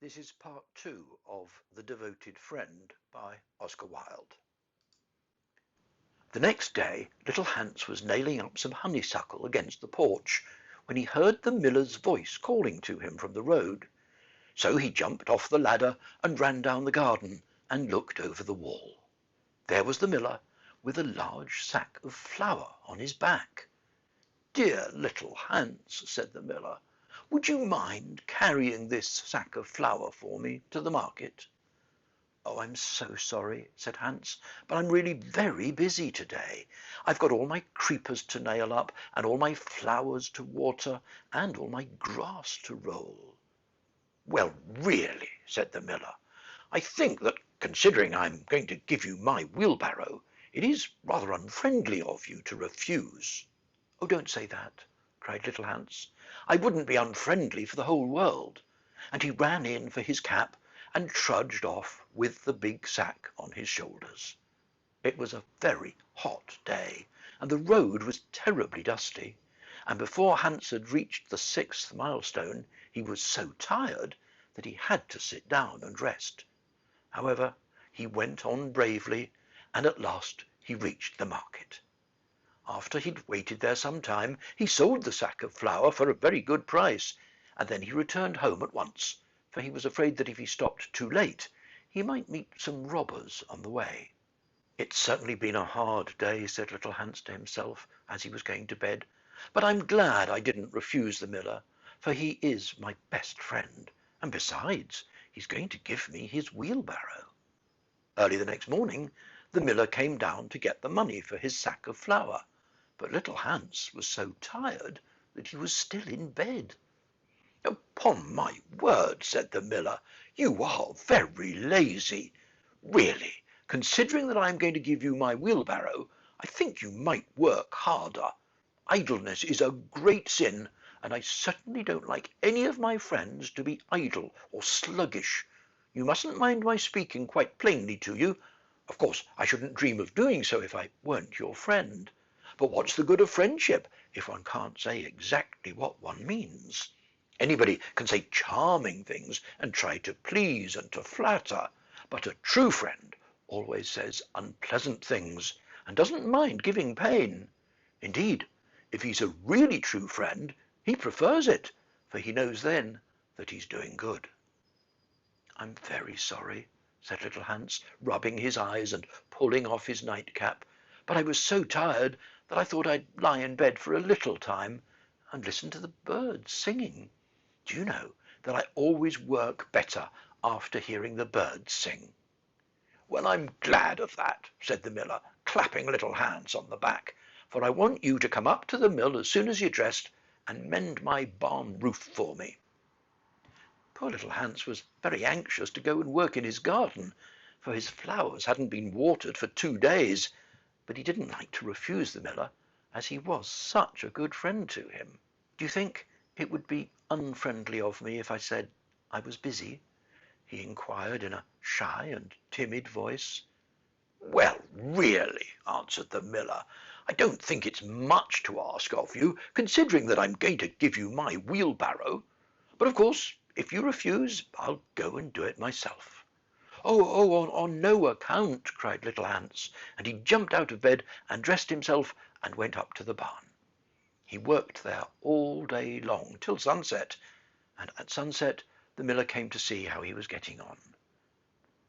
This is part 2 of The Devoted Friend by Oscar Wilde. The next day little Hans was nailing up some honeysuckle against the porch when he heard the miller's voice calling to him from the road. So he jumped off the ladder and ran down the garden and looked over the wall. There was the miller with a large sack of flour on his back. "Dear little Hans," said the miller, "would you mind carrying this sack of flour for me to the market?" "Oh, I'm so sorry," said Hans, "but I'm really very busy today. I've got all my creepers to nail up, and all my flowers to water, and all my grass to roll." "Well, really," said the miller, "I think that, considering I'm going to give you my wheelbarrow, it is rather unfriendly of you to refuse." "Oh, don't say that," cried little Hans. "I wouldn't be unfriendly for the whole world." And he ran in for his cap and trudged off with the big sack on his shoulders. It was a very hot day, and the road was terribly dusty, and before Hans had reached the 6th milestone he was so tired that he had to sit down and rest. However, he went on bravely, and at last he reached the market. After he'd waited there some time, he sold the sack of flour for a very good price, and then he returned home at once, for he was afraid that if he stopped too late, he might meet some robbers on the way. "It's certainly been a hard day," said little Hans to himself as he was going to bed, "but I'm glad I didn't refuse the miller, for he is my best friend, and besides, he's going to give me his wheelbarrow." Early the next morning, the miller came down to get the money for his sack of flour, but little Hans was so tired that he was still in bed. "Upon my word," said the miller, "you are very lazy. Really, considering that I am going to give you my wheelbarrow, I think you might work harder. Idleness is a great sin, and I certainly don't like any of my friends to be idle or sluggish. You mustn't mind my speaking quite plainly to you. Of course, I shouldn't dream of doing so if I weren't your friend. But what's the good of friendship if one can't say exactly what one means? Anybody can say charming things and try to please and to flatter, but a true friend always says unpleasant things and doesn't mind giving pain. Indeed, if he's a really true friend, he prefers it, for he knows then that he's doing good." "I'm very sorry," said little Hans, rubbing his eyes and pulling off his nightcap, "but I was so tired that I thought I'd lie in bed for a little time and listen to the birds singing. Do you know that I always work better after hearing the birds sing?" "Well, I'm glad of that," said the miller, clapping little Hans on the back, "for I want you to come up to the mill as soon as you're dressed and mend my barn roof for me." Poor little Hans was very anxious to go and work in his garden, for his flowers hadn't been watered for 2 days, but he didn't like to refuse the miller, as he was such a good friend to him. "Do you think it would be unfriendly of me if I said I was busy?" he inquired in a shy and timid voice. "Well, really," answered the miller, "I don't think it's much to ask of you, considering that I'm going to give you my wheelbarrow. But of course, if you refuse, I'll go and do it myself." "Oh, on no account," cried little Hans, and he jumped out of bed and dressed himself and went up to the barn. He worked there all day long till sunset, and at sunset the miller came to see how he was getting on.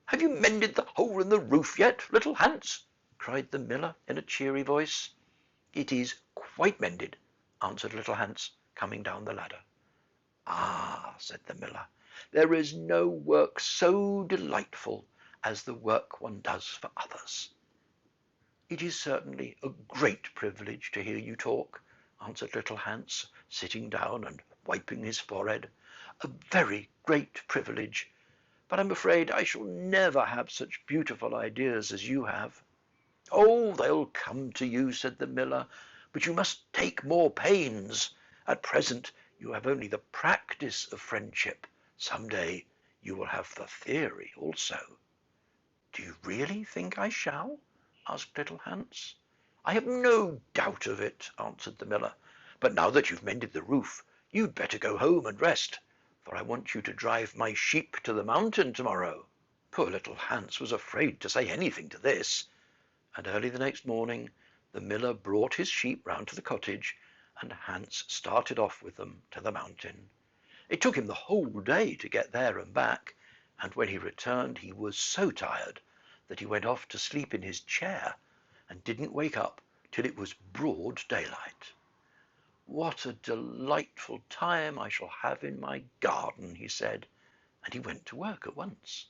"Have you mended the hole in the roof yet, little Hans?" cried the miller in a cheery voice. "It is quite mended," answered little Hans, coming down the ladder. "Ah," said the miller, "there is no work so delightful as the work one does for others." "It is certainly a great privilege to hear you talk," answered little Hans, sitting down and wiping his forehead. "A very great privilege, but I'm afraid I shall never have such beautiful ideas as you have." "Oh, they'll come to you," said the miller, "but you must take more pains. At present you have only the practice of friendship. Some day you will have the theory also." "Do you really think I shall?" asked little Hans. "I have no doubt of it," answered the miller. "But now that you've mended the roof, you'd better go home and rest, for I want you to drive my sheep to the mountain tomorrow." Poor little Hans was afraid to say anything to this, and early the next morning the miller brought his sheep round to the cottage, and Hans started off with them to the mountain. It took him the whole day to get there and back, and when he returned he was so tired that he went off to sleep in his chair and didn't wake up till it was broad daylight. "What a delightful time I shall have in my garden," he said, and he went to work at once.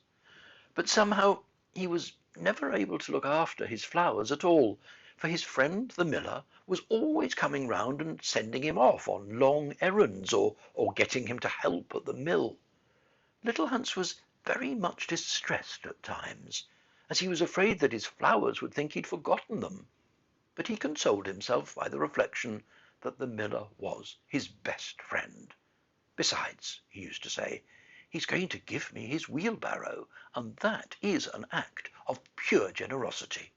But somehow he was never able to look after his flowers at all, for his friend the miller was always coming round and sending him off on long errands, or getting him to help at the mill. Little Hans was very much distressed at times, as he was afraid that his flowers would think he'd forgotten them, but he consoled himself by the reflection that the miller was his best friend. "Besides," he used to say, "he's going to give me his wheelbarrow, and that is an act of pure generosity."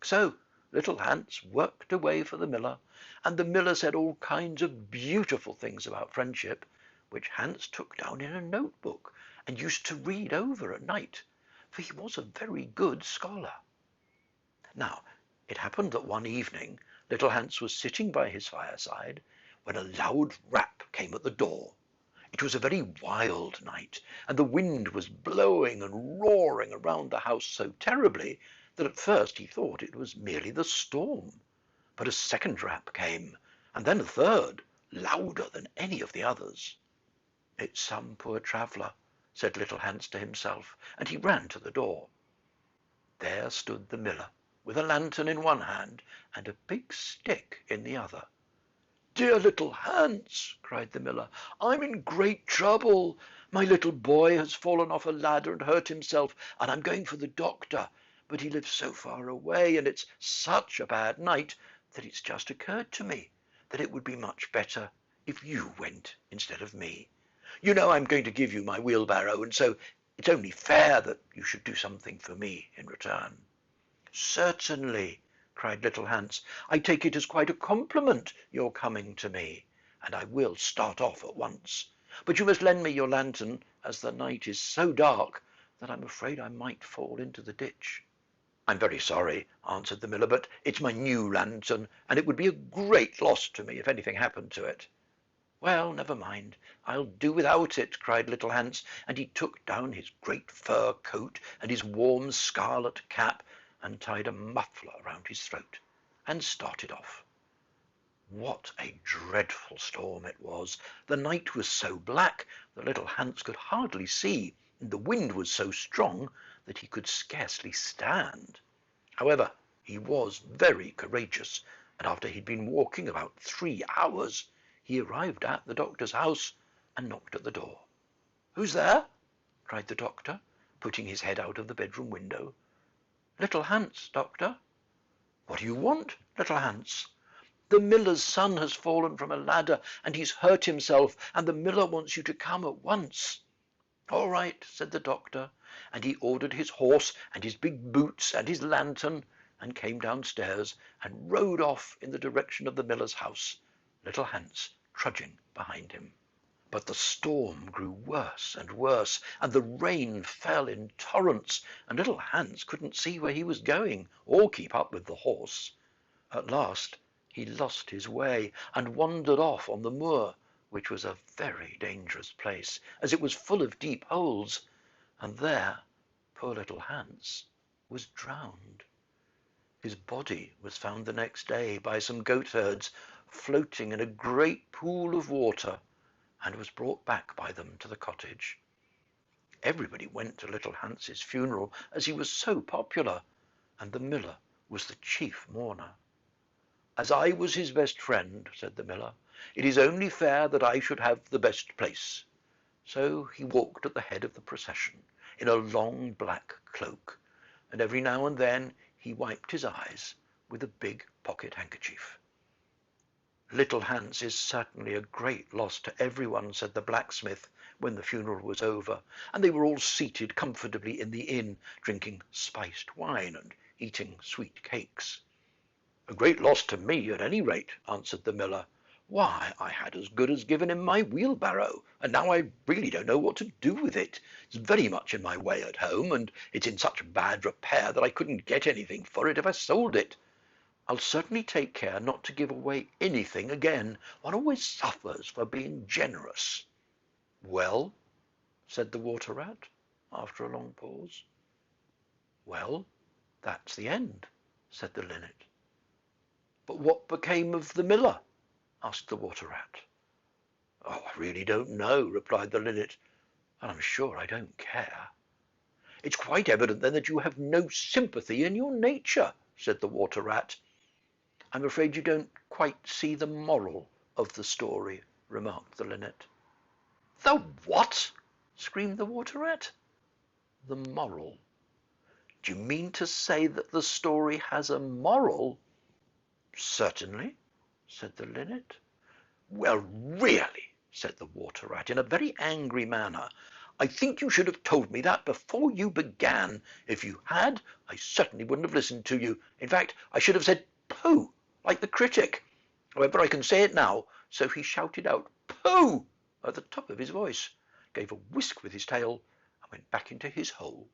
So little Hans worked away for the miller, and the miller said all kinds of beautiful things about friendship, which Hans took down in a notebook and used to read over at night, for he was a very good scholar. Now, it happened that one evening little Hans was sitting by his fireside when a loud rap came at the door. It was a very wild night, and the wind was blowing and roaring around the house so terribly that at first he thought it was merely the storm. But a second rap came, and then a third, louder than any of the others. "It's some poor traveller," said little Hans to himself, and he ran to the door. There stood the miller, with a lantern in one hand and a big stick in the other. "Dear little Hans," cried the miller, "I'm in great trouble. My little boy has fallen off a ladder and hurt himself, and I'm going for the doctor, but he lives so far away, and it's such a bad night that it's just occurred to me that it would be much better if you went instead of me. You know I'm going to give you my wheelbarrow, and so it's only fair that you should do something for me in return." "Certainly," cried little Hans. "I take it as quite a compliment your coming to me, and I will start off at once. But you must lend me your lantern, as the night is so dark that I'm afraid I might fall into the ditch." "I'm very sorry," answered the miller, "but it's my new lantern, and it would be a great loss to me if anything happened to it." "Well, never mind, I'll do without it," cried little Hans, and he took down his great fur coat and his warm scarlet cap, and tied a muffler round his throat, and started off. What a dreadful storm it was! The night was so black that little Hans could hardly see, and the wind was so strong that he could scarcely stand. However, he was very courageous, and after he'd been walking about 3 hours, he arrived at the doctor's house and knocked at the door. "Who's there?" cried the doctor, putting his head out of the bedroom window. "Little Hans, doctor." "What do you want, little Hans?" "The miller's son has fallen from a ladder, and he's hurt himself, and the miller wants you to come at once." "All right," said the doctor, and he ordered his horse and his big boots and his lantern, and came downstairs and rode off in the direction of the miller's house, little Hans trudging behind him. But the storm grew worse and worse, and the rain fell in torrents, and little Hans couldn't see where he was going, or keep up with the horse. At last he lost his way, and wandered off on the moor, which was a very dangerous place, as it was full of deep holes, and there poor little Hans was drowned. His body was found the next day by some goatherds, floating in a great pool of water, and was brought back by them to the cottage. Everybody went to little Hans's funeral, as he was so popular, and the miller was the chief mourner. "As I was his best friend," said the miller, "it is only fair that I should have the best place." So he walked at the head of the procession in a long black cloak, and every now and then he wiped his eyes with a big pocket handkerchief. "Little Hans is certainly a great loss to everyone," said the blacksmith, when the funeral was over, and they were all seated comfortably in the inn, drinking spiced wine and eating sweet cakes. "A great loss to me, at any rate," answered the miller, Why, I had as good as given him my wheelbarrow, and now I really don't know what to do with it. It's very much in my way at home, and it's in such bad repair that I couldn't get anything for it if I sold it. I'll certainly take care not to give away anything again. One always suffers for being generous." "Well?" said the water rat, after a long pause. "Well, that's the end," said the linnet. "But what became of the miller?" asked the water rat. "Oh, I really don't know," replied the linnet, "and I'm sure I don't care." "It's quite evident then that you have no sympathy in your nature," said the water rat. "I'm afraid you don't quite see the moral of the story," remarked the linnet. "The what?" screamed the water rat. "The moral." "Do you mean to say that the story has a moral?" "Certainly," said the linnet. "Well, really," said the water rat in a very angry manner, "I think you should have told me that before you began. If you had, I certainly wouldn't have listened to you. In fact, I should have said 'Pooh!' like the critic. However, I can say it now." So he shouted out "Pooh!" at the top of his voice, gave a whisk with his tail, and went back into his hole.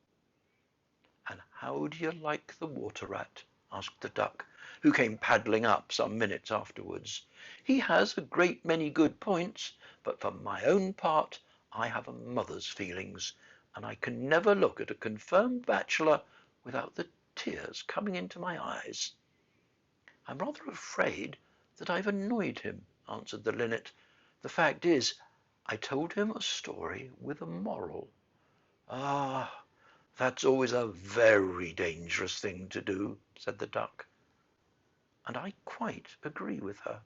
"And how do you like the water rat?" asked the duck, who came paddling up some minutes afterwards. "He has a great many good points, but for my own part I have a mother's feelings, and I can never look at a confirmed bachelor without the tears coming into my eyes." "I'm rather afraid that I've annoyed him," answered the linnet. "The fact is, I told him a story with a moral." "Ah, that's always a very dangerous thing to do," said the duck. "And I quite agree with her."